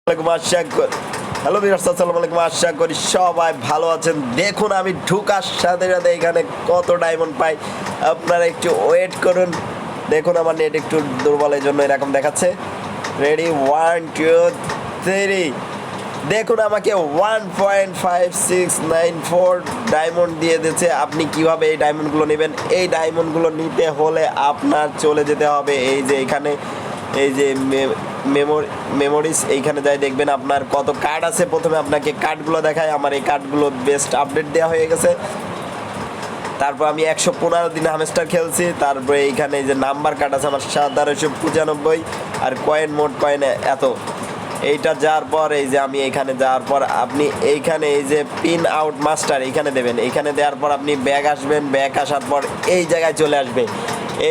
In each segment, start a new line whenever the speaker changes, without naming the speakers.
Hello viewers, আসসালামু আলাইকুম। আশা করি সবাই ভালো আছেন। দেখুন আমি ঢুকার সাথে সাথে এখানে কত ডায়মন্ড পাই, আপনারা একটু ওয়েট করুন। দেখুন আমার নেট একটু দুর্বল, এই জন্য এরকম দেখাচ্ছে। রেডি, 1 2 3। দেখুন আমাকে 1.5694 ডায়মন্ড দিয়ে দিয়েছে। আপনি কিভাবে এই ডায়মন্ডগুলো নেবেন? এই ডায়মন্ডগুলো নিতে হলে আপনার চলে যেতে হবে এই যে এখানে, এই যে মেমোরিজ, এইখানে যাই দেখবেন আপনার কত কার্ড আছে। প্রথমে আপনাকে কার্ডগুলো দেখায়। আমার এই কার্ডগুলো বেস্ট আপডেট দেওয়া হয়ে গেছে। তারপর আমি 115 দিন হামস্টার খেলছি। তারপরে এইখানে এই যে নাম্বার কার্ড আছে আমার 7,295, আর কয়েন মোট কয়েন এত। এইটা যাওয়ার পর এই যে আমি এইখানে যাওয়ার পর আপনি এইখানে এই যে পিন আউট মাস্টার এইখানে দেবেন। এইখানে দেওয়ার পর আপনি ব্যাগ আসবেন, ব্যাগ আসার পর এই জায়গায় চলে আসবে।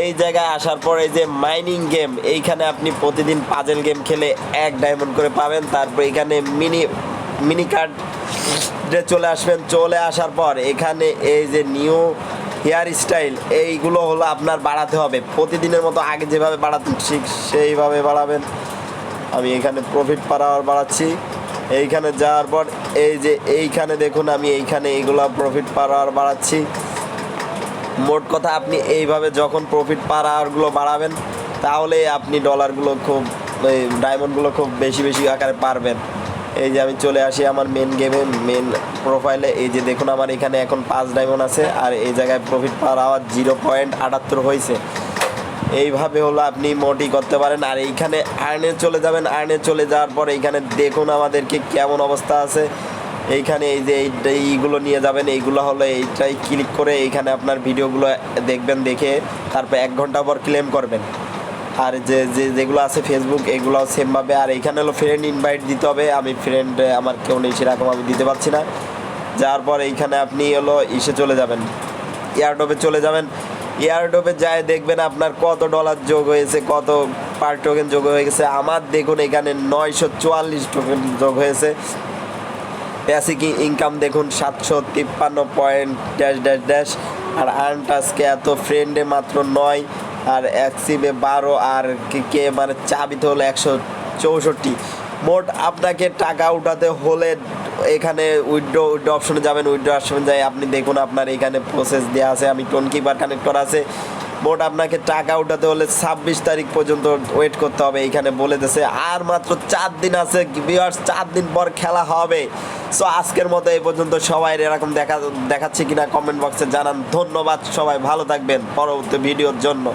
এই জায়গায় আসার পর এই যে মাইনিং গেম, এইখানে আপনি প্রতিদিন পাজেল গেম খেলে 1 ডায়মন্ড করে পাবেন। তারপর এইখানে মিনি কার্ডে চলে আসবেন। চলে আসার পর এখানে এই যে নিউ হেয়ার স্টাইল, এইগুলো হলো আপনার বাড়াতে হবে। প্রতিদিনের মতো আগে যেভাবে বাড়াতেন ঠিক সেইভাবে বাড়াবেন। আমি এখানে প্রফিট পার আওয়ার বাড়াচ্ছি। এইখানে যাওয়ার পর এই যে এইখানে দেখুন আমি এইখানে এইগুলো প্রফিট পার আওয়ার বাড়াচ্ছি। মোট কথা আপনি এইভাবে যখন প্রফিট পার আওয়ারগুলো বাড়াবেন, তাহলে আপনি ডলারগুলো খুব, ডায়মন্ডগুলো খুব বেশি বেশি আকারে পারবেন। এই যে আমি চলে আসি আমার মেন গেমে, মেন প্রোফাইলে। এই যে দেখুন আমার এখানে এখন 5 ডায়মন্ড আছে, আর এই জায়গায় প্রফিট পার আওয়ার 0.78 হয়েছে। এইভাবে হলো আপনি মোটি করতে পারেন। আর এইখানে আর্নে চলে যাবেন। আর্নে চলে যাওয়ার পর এইখানে দেখুন আমাদেরকে কেমন অবস্থা আছে। এইখানে এই যে এইগুলো নিয়ে যাবেন। এইগুলো হলো এইটাই ক্লিক করে এইখানে আপনার ভিডিওগুলো দেখবেন, দেখে তারপর 1 ঘন্টা পর ক্লেম করবেন। আর যেগুলো আছে ফেসবুক, এগুলো সেমভাবে। আর এইখানে হলো ফ্রেন্ড ইনভাইট দিতে হবে। আমি ফ্রেন্ড আমার কেউ নেই, সেরকম আমি দিতে পারছি না। যাওয়ার পর এইখানে আপনি হলো ইসে চলে যাবেন, এয়ারড্রপে চলে যাবেন। এয়ারড্রপে যায় দেখবেন আপনার কত ডলার যোগ হয়েছে, কত পার টোকেন যোগ হয়ে গেছে। আমার দেখুন এখানে 944 টোকেন যোগ হয়েছে। বেসিক ইনকাম দেখুন 753 পয়েন্ট ড্যাশ ড্যাশ ড্যাশ। আর আর্ন টাস্কে এত, ফ্রেন্ডে মাত্র 9, আর অ্যাক্সিভে 12, আর কে মানে চাবিতে হলো 164। মোট আপনাকে টাকা উঠাতে হলে এখানে উইথড্র অপশনে যাবেন। উইথড্র অপশনে যাই আপনি দেখুন আপনার এখানে প্রসেস দেওয়া আছে। আমি টোন কিপার কানেক্টর আছে। মোট আপনাকে টাকা উঠাতে হলে 26 তারিখ পর্যন্ত ওয়েট করতে হবে। এইখানে বলে দিয়েছে আর মাত্র 4 দিন আছে ভিউয়ার্স, 4 দিন পর খেলা হবে। সো আজকের মতো এই পর্যন্ত। সবাই এরকম দেখাচ্ছে কিনা কমেন্ট বক্সে জানান। ধন্যবাদ, সবাই ভালো থাকবেন পরবর্তী ভিডিওর জন্য।